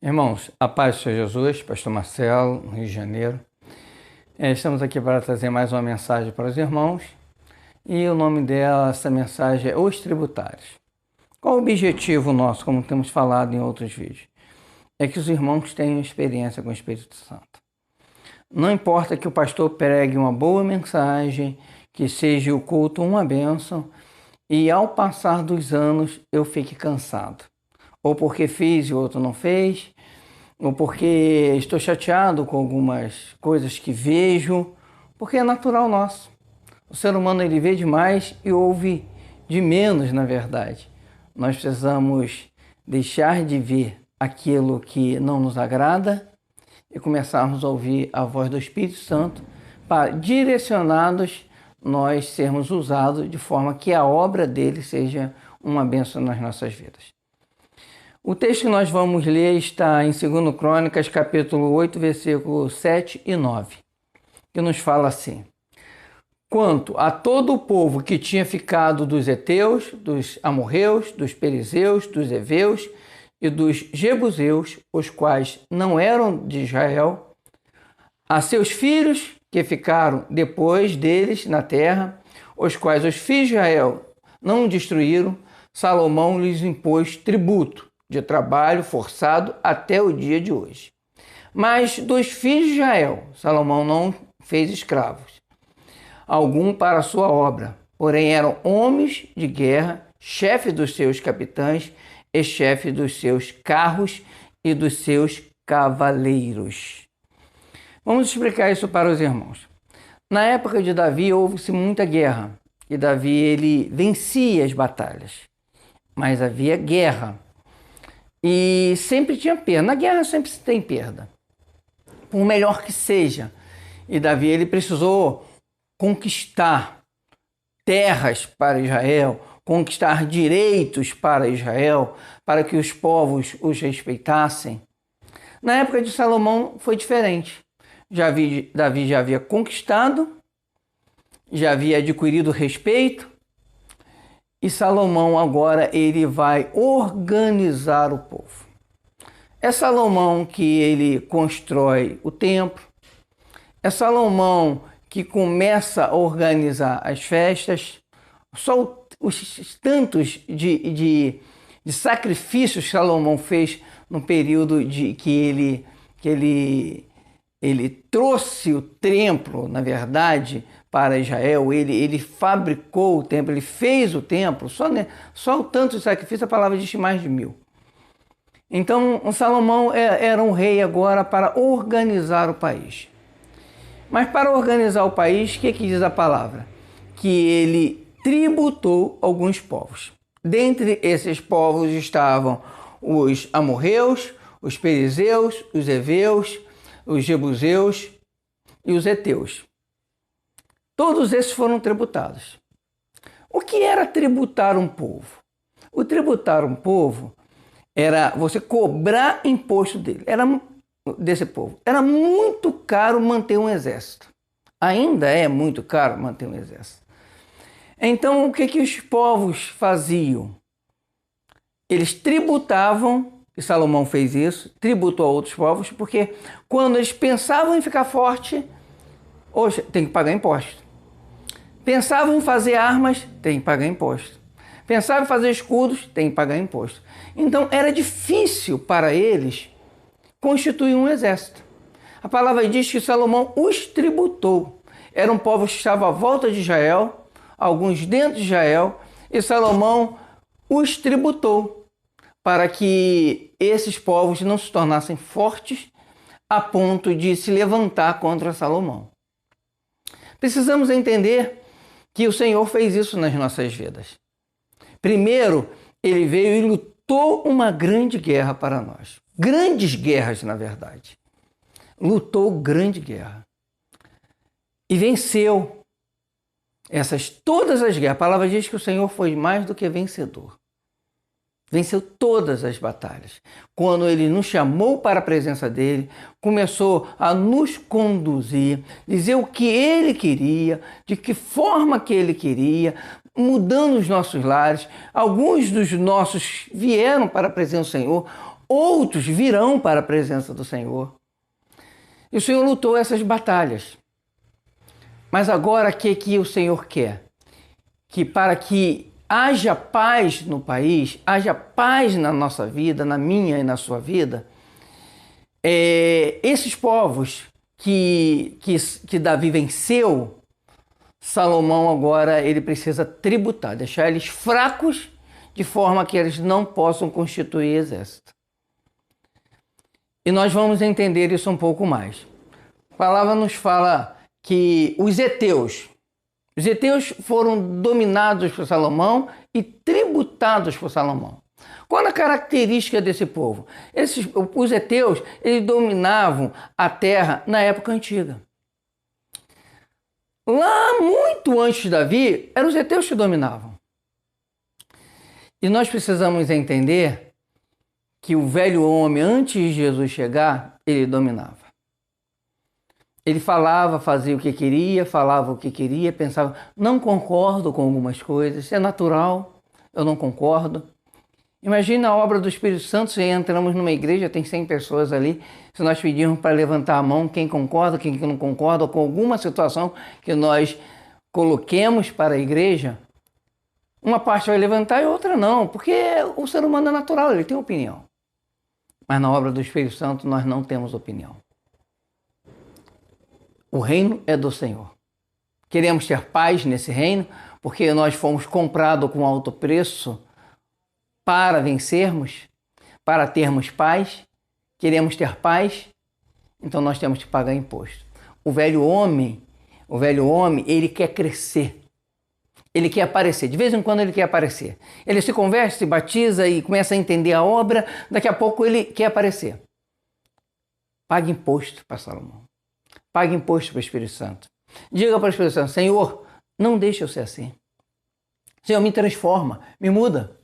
Irmãos, a paz do Senhor Jesus, Pastor Marcelo, no Rio de Janeiro. Estamos aqui para trazer mais uma mensagem para os irmãos e o nome dessa mensagem é Os Tributários. Qual o objetivo nosso, como temos falado em outros vídeos? É que os irmãos tenham experiência com o Espírito Santo. Não importa que o pastor pregue uma boa mensagem, que seja o culto uma bênção e ao passar dos anos eu fique cansado. Ou porque fiz e o outro não fez, ou porque estou chateado com algumas coisas que vejo, porque é natural nosso. O ser humano ele vê demais e ouve de menos, na verdade. Nós precisamos deixar de ver aquilo que não nos agrada e começarmos a ouvir a voz do Espírito Santo para, direcionados, nós sermos usados de forma que a obra dele seja uma bênção nas nossas vidas. O texto que nós vamos ler está em 2 Crônicas, capítulo 8, versículos 7 e 9, que nos fala assim: Quanto a todo o povo que tinha ficado dos heteus, dos amorreus, dos perizeus, dos heveus e dos jebuseus, os quais não eram de Israel, a seus filhos que ficaram depois deles na terra, os quais os filhos de Israel não destruíram, Salomão lhes impôs tributo de trabalho forçado até o dia de hoje. Mas dos filhos de Israel, Salomão não fez escravos, algum para a sua obra, porém eram homens de guerra, chefe dos seus capitães e chefe dos seus carros e dos seus cavaleiros. Vamos explicar isso para os irmãos. Na época de Davi houve-se muita guerra, e Davi ele vencia as batalhas, mas havia guerra. E sempre tinha perda. Na guerra sempre se tem perda, por melhor que seja. E Davi ele precisou conquistar terras para Israel, conquistar direitos para Israel, para que os povos os respeitassem. Na época de Salomão foi diferente. Davi já havia conquistado, já havia adquirido respeito, e Salomão agora ele vai organizar o povo. É Salomão que ele constrói o templo, é Salomão que começa a organizar as festas. Só os tantos de sacrifícios que Salomão fez no período que ele trouxe o templo, na verdade, para Israel, ele fabricou o templo, ele fez o templo, só o tanto de sacrifício, a palavra diz mais de 1000. Então, Salomão era um rei agora para organizar o país. Mas para organizar o país, o que diz a palavra? Que ele tributou alguns povos. Dentre esses povos estavam os amorreus, os perizeus, os heveus, os jebuseus e os heteus. Todos esses foram tributados. O que era tributar um povo? O tributar um povo era você cobrar imposto desse povo. Era muito caro manter um exército. Ainda é muito caro manter um exército. Então, o que os povos faziam? Eles tributavam, e Salomão fez isso, tributou a outros povos, porque quando eles pensavam em ficar forte, hoje tem que pagar imposto. Pensavam em fazer armas, tem que pagar imposto. Pensavam em fazer escudos, tem que pagar imposto. Então era difícil para eles constituir um exército. A palavra diz que Salomão os tributou. Era um povo que estava à volta de Israel, alguns dentro de Israel, e Salomão os tributou para que esses povos não se tornassem fortes a ponto de se levantar contra Salomão. Precisamos entender que o Senhor fez isso nas nossas vidas. Primeiro, ele veio e lutou uma grande guerra para nós. Grandes guerras, na verdade. Lutou grande guerra. E venceu todas as guerras. A palavra diz que o Senhor foi mais do que vencedor. Venceu todas as batalhas. Quando ele nos chamou para a presença dele, começou a nos conduzir, dizer o que ele queria, de que forma que ele queria, mudando os nossos lares. Alguns dos nossos vieram para a presença do Senhor, outros virão para a presença do Senhor. E o Senhor lutou essas batalhas. Mas agora o que o Senhor quer? Que para que haja paz no país, haja paz na nossa vida, na minha e na sua vida, esses povos que Davi venceu, Salomão agora ele precisa tributar, deixar eles fracos de forma que eles não possam constituir exército. E nós vamos entender isso um pouco mais. A palavra nos fala que os heteus foram dominados por Salomão e tributados por Salomão. Qual a característica desse povo? Os heteus, eles dominavam a terra na época antiga. Lá, muito antes de Davi, eram os heteus que dominavam. E nós precisamos entender que o velho homem, antes de Jesus chegar, ele dominava. Ele falava, fazia o que queria, falava o que queria, pensava, não concordo com algumas coisas, é natural, eu não concordo. Imagina a obra do Espírito Santo, se entramos numa igreja, tem 100 pessoas ali, se nós pedirmos para levantar a mão, quem concorda, quem não concorda, com alguma situação que nós coloquemos para a igreja, uma parte vai levantar e outra não, porque o ser humano é natural, ele tem opinião. Mas na obra do Espírito Santo nós não temos opinião. O reino é do Senhor. Queremos ter paz nesse reino, porque nós fomos comprados com alto preço para vencermos, para termos paz. Queremos ter paz, então nós temos que pagar imposto. O velho homem, ele quer crescer. Ele quer aparecer, de vez em quando ele quer aparecer. Ele se converte, se batiza e começa a entender a obra, daqui a pouco ele quer aparecer. Pague imposto para Salomão. Pague imposto para o Espírito Santo. Diga para o Espírito Santo, Senhor, não deixe eu ser assim. Senhor, me transforma, me muda.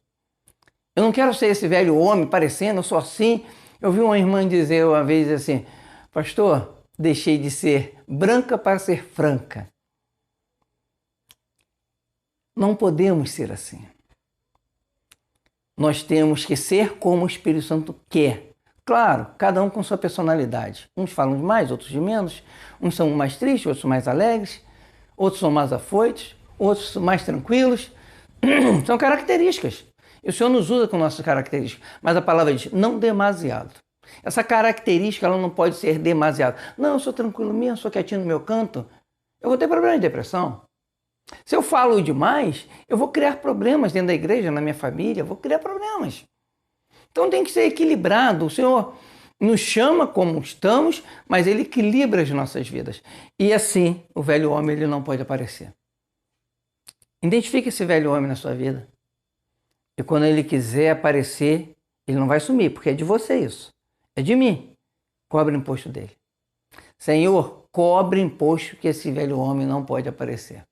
Eu não quero ser esse velho homem parecendo, eu sou assim. Eu vi uma irmã dizer uma vez assim, pastor, deixei de ser branca para ser franca. Não podemos ser assim. Nós temos que ser como o Espírito Santo quer. Claro, cada um com sua personalidade. Uns falam de mais, outros de menos. Uns são mais tristes, outros mais alegres. Outros são mais afoitos, outros mais tranquilos. São características. E o Senhor nos usa com nossas características. Mas a palavra diz, não demasiado. Essa característica ela não pode ser demasiado. Não, eu sou tranquilo mesmo, sou quietinho no meu canto. Eu vou ter problema de depressão. Se eu falo demais, eu vou criar problemas dentro da igreja, na minha família, vou criar problemas. Então tem que ser equilibrado. O Senhor nos chama como estamos, mas Ele equilibra as nossas vidas. E assim, o velho homem ele não pode aparecer. Identifique esse velho homem na sua vida. E quando ele quiser aparecer, ele não vai sumir, porque é de você isso. É de mim. Cobre o imposto dele. Senhor, cobre imposto que esse velho homem não pode aparecer.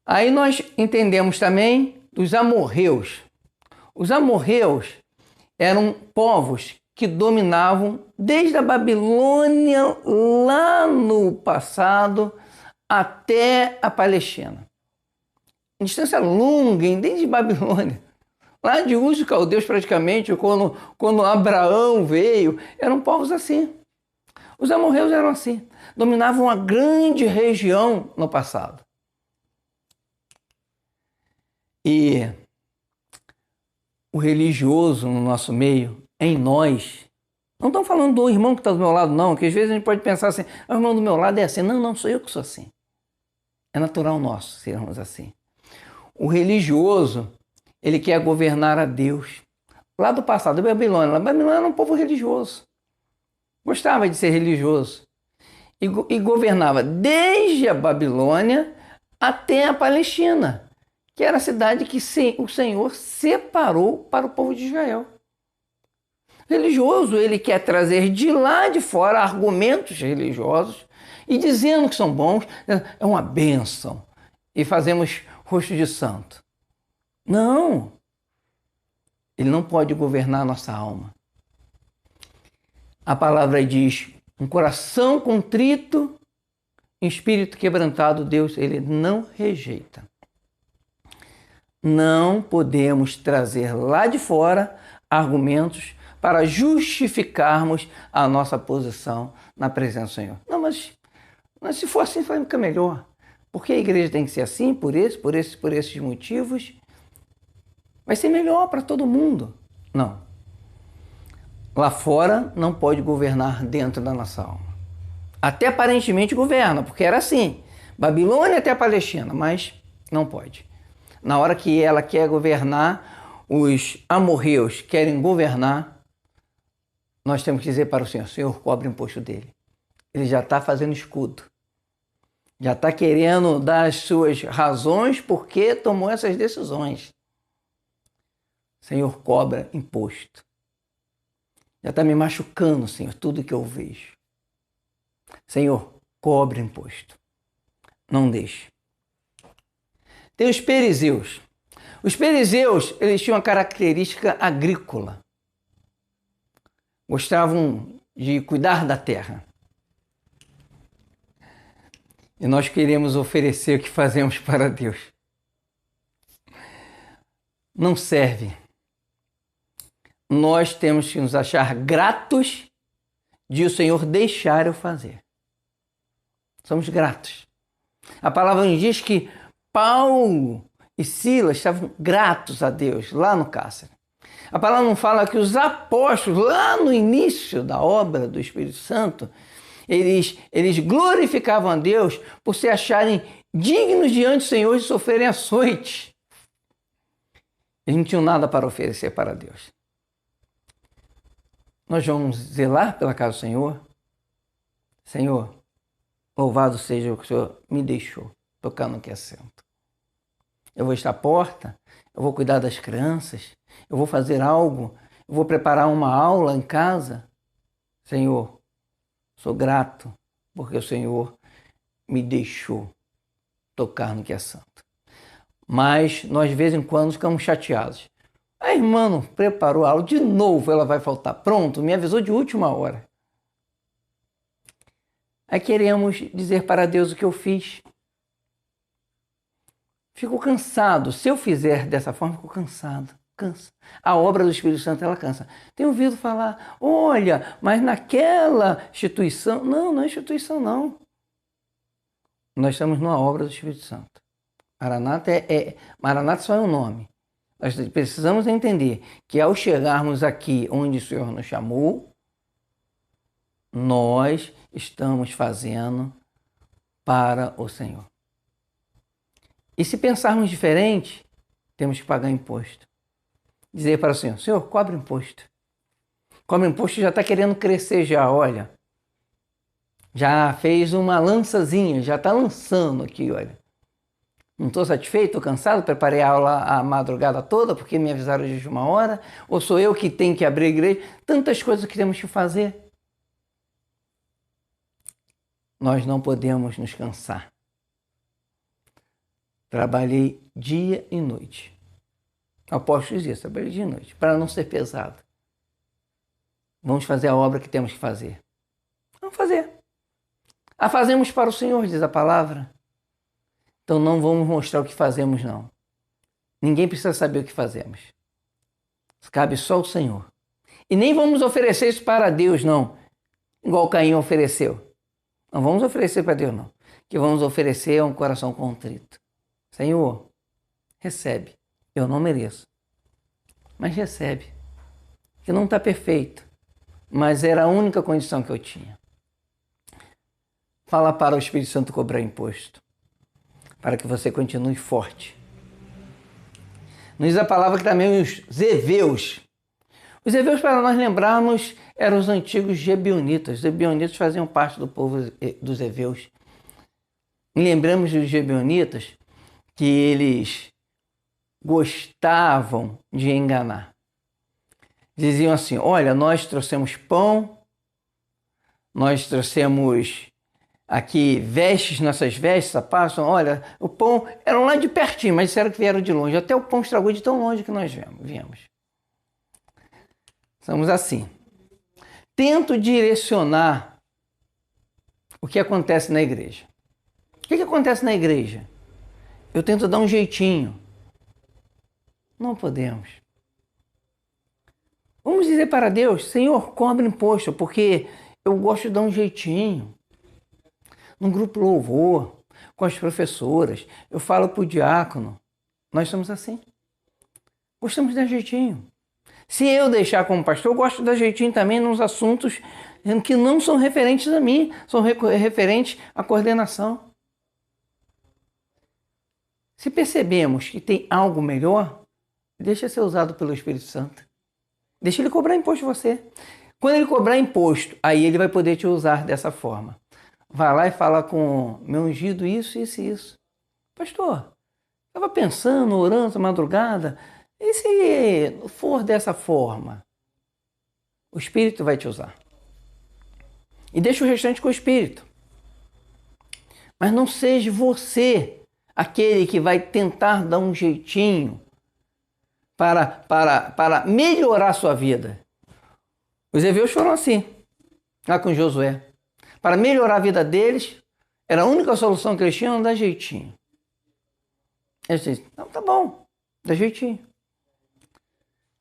Aí nós entendemos também dos amorreus. Os amorreus eram povos que dominavam desde a Babilônia, lá no passado, até a Palestina. Em distância longa, desde Babilônia. Lá de Ur dos Caldeus, praticamente, quando Abraão veio, eram povos assim. Os amorreus eram assim. Dominavam uma grande região no passado. E o religioso no nosso meio, em nós, não estamos falando do irmão que está do meu lado, não, que às vezes a gente pode pensar assim, o irmão do meu lado é assim. Não, sou eu que sou assim. É natural nosso sermos assim. O religioso, ele quer governar a Deus. Lá do passado, a Babilônia era um povo religioso. Gostava de ser religioso. E governava desde a Babilônia até a Palestina, que era a cidade que o Senhor separou para o povo de Israel. O religioso, ele quer trazer de lá de fora argumentos religiosos e dizendo que são bons, é uma bênção. E fazemos rosto de santo. Não! Ele não pode governar a nossa alma. A palavra diz, um coração contrito, espírito quebrantado, Deus, ele não rejeita. Não podemos trazer lá de fora argumentos para justificarmos a nossa posição na presença do Senhor. Não, mas se for assim, vai ficar melhor. Porque a igreja tem que ser assim, por esses motivos. Vai ser melhor para todo mundo. Não. Lá fora não pode governar dentro da nossa alma. Até aparentemente governa, porque era assim. Babilônia até a Palestina, mas não pode. Na hora que ela quer governar, os amorreus querem governar, nós temos que dizer para o Senhor, Senhor, cobre o imposto dele. Ele já está fazendo escudo. Já está querendo dar as suas razões porque tomou essas decisões. Senhor, cobra imposto. Já está me machucando, Senhor, tudo que eu vejo. Senhor, cobre imposto. Não deixe. Tem os perizeus. Os perizeus, eles tinham uma característica agrícola. Gostavam de cuidar da terra. E nós queremos oferecer o que fazemos para Deus. Não serve. Nós temos que nos achar gratos de o Senhor deixar eu fazer. Somos gratos. A palavra nos diz que Paulo e Silas estavam gratos a Deus lá no cárcere. A palavra não fala que os apóstolos, lá no início da obra do Espírito Santo, eles glorificavam a Deus por se acharem dignos diante do Senhor de sofrerem açoites. Eles não tinham nada para oferecer para Deus. Nós vamos zelar pela casa do Senhor. Senhor, louvado seja o que o Senhor me deixou tocar no que é santo. Eu vou estar à porta, eu vou cuidar das crianças, eu vou fazer algo, eu vou preparar uma aula em casa. Senhor, sou grato porque o Senhor me deixou tocar no que é santo. Mas nós de vez em quando ficamos chateados. A irmã não preparou a aula, de novo ela vai faltar. Pronto, me avisou de última hora. Aí queremos dizer para Deus o que eu fiz. Fico cansado. Se eu fizer dessa forma, fico cansado. Cansa. A obra do Espírito Santo, ela cansa. Tenho ouvido falar, olha, mas naquela instituição... Não é instituição, não. Nós estamos numa obra do Espírito Santo. Maranata Maranata só é um nome. Nós precisamos entender que ao chegarmos aqui onde o Senhor nos chamou, nós estamos fazendo para o Senhor. E se pensarmos diferente, temos que pagar imposto. Dizer para o Senhor, Senhor, cobre imposto. Cobre imposto já está querendo crescer já, olha. Já fez uma lançazinha, já está lançando aqui, olha. Não estou satisfeito, estou cansado, preparei a aula a madrugada toda porque me avisaram de uma hora, ou sou eu que tenho que abrir a igreja, tantas coisas que temos que fazer. Nós não podemos nos cansar. Trabalhei dia e noite. O apóstolo diz isso, trabalhei dia e noite, para não ser pesado. Vamos fazer a obra que temos que fazer. Vamos fazer. A fazemos para o Senhor, diz a palavra. Então não vamos mostrar o que fazemos, não. Ninguém precisa saber o que fazemos. Cabe só ao Senhor. E nem vamos oferecer isso para Deus, não. Igual Caim ofereceu. Não vamos oferecer para Deus, não. O que vamos oferecer é um coração contrito. Senhor, recebe. Eu não mereço. Mas recebe. Que não está perfeito. Mas era a única condição que eu tinha. Fala para o Espírito Santo cobrar imposto. Para que você continue forte. Nos diz a palavra que também os Zeveus. Os Zeveus, para nós lembrarmos, eram os antigos Gebionitas. Os Gebionitas faziam parte do povo dos Zeveus. E lembramos dos Gebionitas que eles gostavam de enganar. Diziam assim, olha, nós trouxemos pão, nós trouxemos aqui vestes, nossas vestes, sapatos, olha, o pão eram lá de pertinho, mas disseram que vieram de longe. Até o pão estragou de tão longe que nós viemos. Somos assim. Tento direcionar o que acontece na igreja. O que acontece na igreja? Eu tento dar um jeitinho. Não podemos. Vamos dizer para Deus, Senhor, cobra imposto, porque eu gosto de dar um jeitinho. No grupo louvor, com as professoras, eu falo para o diácono, nós somos assim. Gostamos de dar jeitinho. Se eu deixar como pastor, eu gosto de dar jeitinho também nos assuntos que não são referentes a mim, são referentes à coordenação. Se percebemos que tem algo melhor, deixa ser usado pelo Espírito Santo. Deixa ele cobrar imposto de você. Quando ele cobrar imposto, aí ele vai poder te usar dessa forma. Vai lá e fala com meu ungido isso, isso e isso. Pastor, estava pensando, orando, madrugada, e se for dessa forma? O Espírito vai te usar. E deixa o restante com o Espírito. Mas não seja você aquele que vai tentar dar um jeitinho para melhorar a sua vida. Os hebreus foram assim, lá com Josué. Para melhorar a vida deles, era a única solução que eles tinham, dar jeitinho. Eles disseram, não, tá bom, dá jeitinho.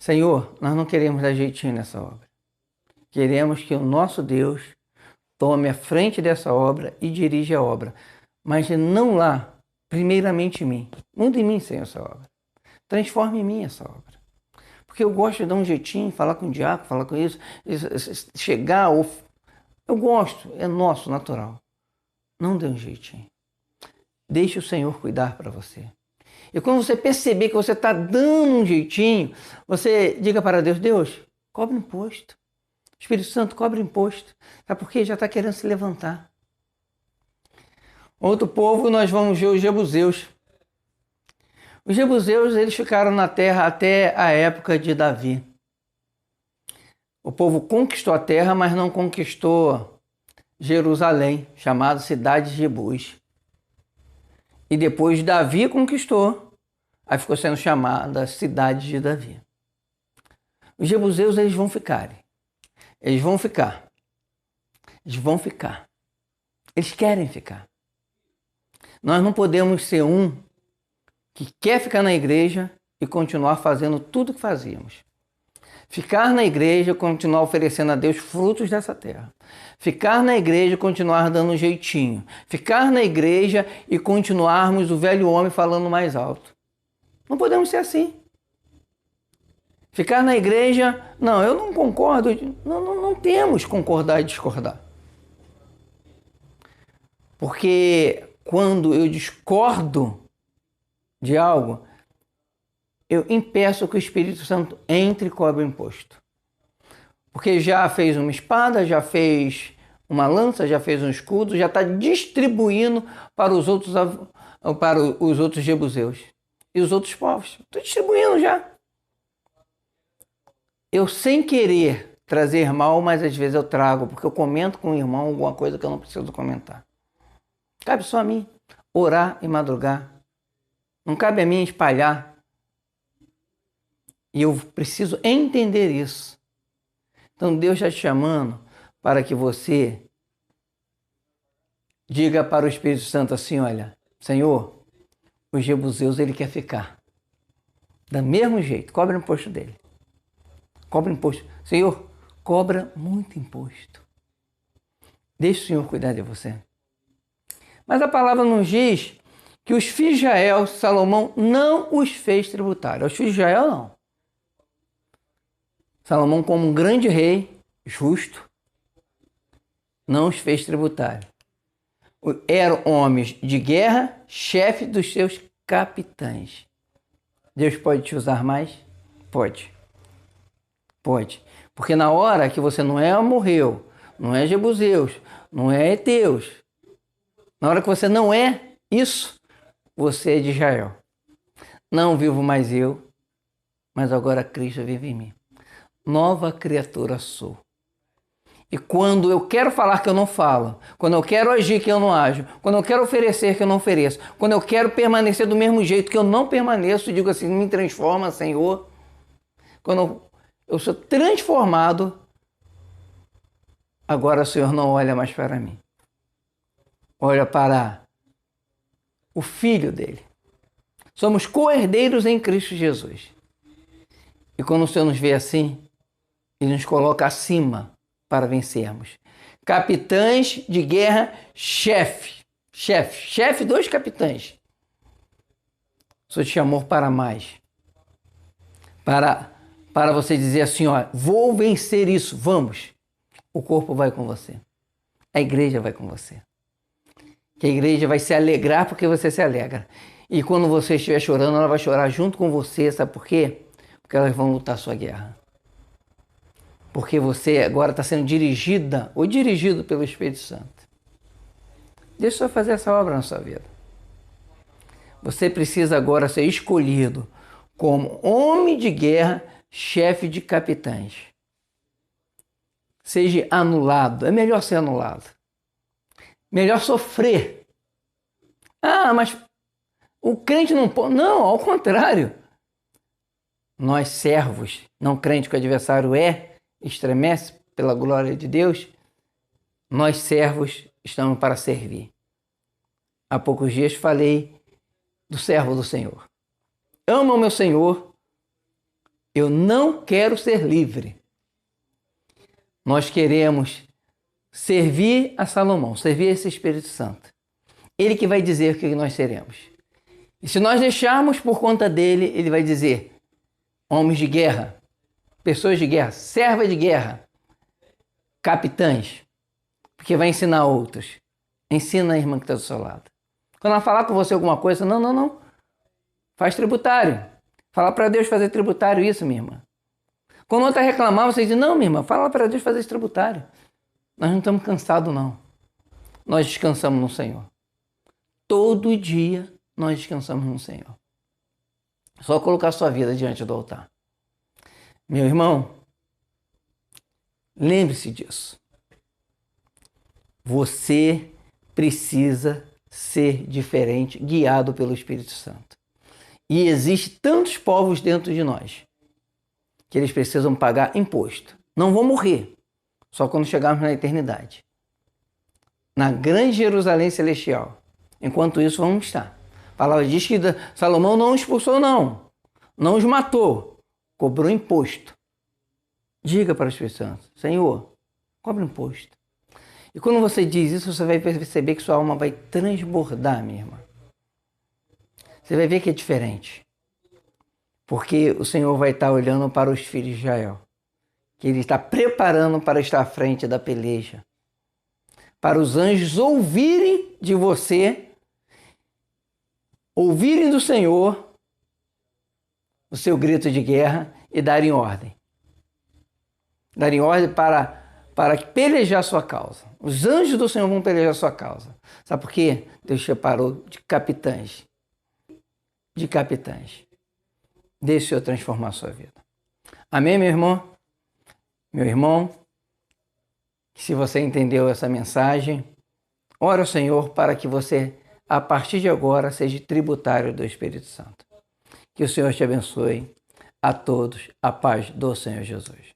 Senhor, nós não queremos dar jeitinho nessa obra. Queremos que o nosso Deus tome a frente dessa obra e dirija a obra. Mas não lá, primeiramente em mim. Muda em mim, Senhor, essa obra. Transforme em mim essa obra. Porque eu gosto de dar um jeitinho, falar com o diácono, falar com isso, chegar, eu gosto, é nosso, natural. Não dê um jeitinho. Deixe o Senhor cuidar para você. E quando você perceber que você está dando um jeitinho, você diga para Deus, Deus, cobre imposto. Espírito Santo, cobre imposto. Sabe por quê? Já está querendo se levantar. Outro povo, nós vamos ver os jebuseus. Os jebuseus, eles ficaram na terra até a época de Davi. O povo conquistou a terra, mas não conquistou Jerusalém, chamada cidade de Jebus. E depois Davi conquistou, aí ficou sendo chamada cidade de Davi. Os jebuseus, eles vão ficar. Eles vão ficar. Eles vão ficar. Eles querem ficar. Nós não podemos ser um que quer ficar na igreja e continuar fazendo tudo o que fazíamos. Ficar na igreja e continuar oferecendo a Deus frutos dessa terra. Ficar na igreja e continuar dando um jeitinho. Ficar na igreja e continuarmos o velho homem falando mais alto. Não podemos ser assim. Ficar na igreja, não, eu não concordo. Não temos concordar e discordar. Porque quando eu discordo de algo, eu impeço que o Espírito Santo entre e cobre o imposto. Porque já fez uma espada, já fez uma lança, já fez um escudo, já está distribuindo para os outros jebuseus e os outros povos. Estou distribuindo já. Eu, sem querer trazer mal, mas às vezes eu trago, porque eu comento com o irmão alguma coisa que eu não preciso comentar. Cabe só a mim orar e madrugar. Não cabe a mim espalhar. E eu preciso entender isso. Então Deus está te chamando para que você diga para o Espírito Santo assim, olha, Senhor, os jebuseus ele quer ficar. Do mesmo jeito, cobra o imposto dele. Cobra imposto. Senhor, cobra muito imposto. Deixa o Senhor cuidar de você. Mas a palavra nos diz que os filhos de Israel, Salomão não os fez tributar. Os filhos de Israel não. Salomão, como um grande rei, justo, não os fez tributar. Eram homens de guerra, chefe dos seus capitães. Deus pode te usar mais? Pode. Pode. Porque na hora que você não é amorreu, não é jebuseus, não é heteus, na hora que você não é isso, você é de Israel. Não vivo mais eu, mas agora Cristo vive em mim. Nova criatura sou. E quando eu quero falar que eu não falo, quando eu quero agir que eu não ajo, quando eu quero oferecer que eu não ofereço, quando eu quero permanecer do mesmo jeito que eu não permaneço, digo assim, me transforma, Senhor. Quando eu sou transformado, agora o Senhor não olha mais para mim. Olha para o Filho dele. Somos co-herdeiros em Cristo Jesus. E quando o Senhor nos vê assim, Ele nos coloca acima para vencermos. Capitães de guerra, chefe, 2 capitães. O Senhor te chamou para mais. Para você dizer assim, ó, vou vencer isso, vamos. O corpo vai com você. A igreja vai com você. Que a igreja vai se alegrar porque você se alegra. E quando você estiver chorando, ela vai chorar junto com você, sabe por quê? Porque elas vão lutar a sua guerra. Porque você agora está sendo dirigida ou dirigido pelo Espírito Santo. Deixa o Senhor fazer essa obra na sua vida. Você precisa agora ser escolhido como homem de guerra, chefe de capitães. Seja anulado. É melhor ser anulado. Melhor sofrer. Ah, mas o crente não pode. Não, ao contrário. Nós servos, não crente que o adversário estremece pela glória de Deus, nós servos estamos para servir. Há poucos dias falei do servo do Senhor. Amo o meu Senhor, eu não quero ser livre. Nós queremos servir a Salomão, servir esse Espírito Santo. Ele que vai dizer o que nós seremos. E se nós deixarmos por conta dele, ele vai dizer: homens de guerra, pessoas de guerra, servas de guerra, capitães, porque vai ensinar outros. Ensina a irmã que está do seu lado. Quando ela falar com você alguma coisa, não. Faz tributário. Fala para Deus fazer tributário isso, minha irmã. Quando outra reclamar, você diz: não, minha irmã, fala para Deus fazer esse tributário. Nós não estamos cansados, não. Nós descansamos no Senhor. Todo dia nós descansamos no Senhor. Só colocar sua vida diante do altar. Meu irmão, lembre-se disso. Você precisa ser diferente, guiado pelo Espírito Santo. E existe tantos povos dentro de nós que eles precisam pagar imposto. Não vão morrer, só quando chegarmos na eternidade. Na grande Jerusalém celestial. Enquanto isso, vamos estar. A palavra diz que Salomão não os expulsou, não os matou, cobrou imposto. Diga para o Espírito Santo: Senhor, cobra imposto. E quando você diz isso, você vai perceber que sua alma vai transbordar, minha irmã. Você vai ver que é diferente. Porque o Senhor vai estar olhando para os filhos de Israel, que Ele está preparando para estar à frente da peleja. Para os anjos ouvirem de você, ouvirem do Senhor o seu grito de guerra e darem ordem. Darem ordem para pelejar a sua causa. Os anjos do Senhor vão pelejar a sua causa. Sabe por quê? Deus separou de capitães. De capitães. Deixe o Senhor transformar a sua vida. Amém, meu irmão? Meu irmão, se você entendeu essa mensagem, ora ao Senhor para que você, a partir de agora, seja tributário do Espírito Santo. Que o Senhor te abençoe. A todos, a paz do Senhor Jesus.